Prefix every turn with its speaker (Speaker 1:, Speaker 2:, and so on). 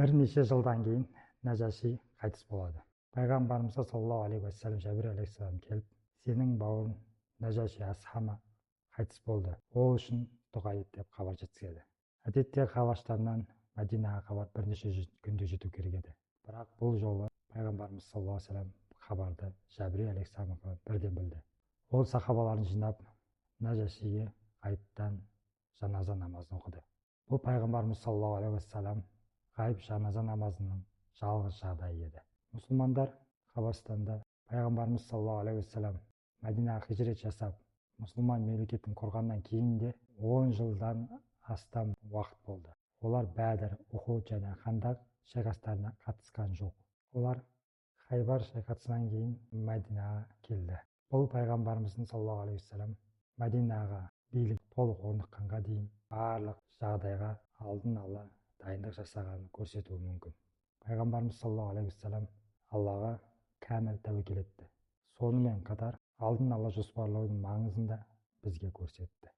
Speaker 1: Bir neçe жылдан кейін Нәжаши қайтыс болады. Пайғамбарымызға саллаллаху алейхи уассалам Жәбір алейхиссалам келіп, сенің бауырың Нәжаши Асхама қайтыс болды. Ол үшін дұға ет деп хабар жеткізеді. Әдетте Хабаштардан Мәдинаға хабар бірнеше күнде жету керек еді. Бірақ бұл жолы Пайғамбарымыз саллаллаху алейхи вассалам хабарды Жәбір алейхиссаламға бірден білді. Ол сахабаларын жинап, Нәжашиге ғайыптан жаназа намазын оқыды. Бұл Пайғамбарымыз саллаллаху алейхи вассалам ғайып жаназа намазының жалғыз жағдайы еді. Мұсылмандар Хабастанда Пайғамбарымыз саллаллаху алейхи вассалам Мәдинаға хижрет жасап, мұсылман мемлекетін құрғаннан кейін де 10 жылдан астам уақыт болды. Олар Бәдір, Ухуд және Хандақ шайқастарына қатысқан жоқ. Олар Хайбар шайқасынан кейін Мәдинаға келді. Бұл Пайғамбарымыздың саллаллаху алейхи вассалам Мәдинаға билік толық орныққанға дейін барлық жағдайға алдын ала дайындық жасағанын көрсетуі мүмкін. Пайғамбарымыз саллаллаху алейхи вассалам Аллаға кәміл тәуекел етті. Сонымен қатар алдын ала жоспарлаудың маңызын да бізге көрсетті.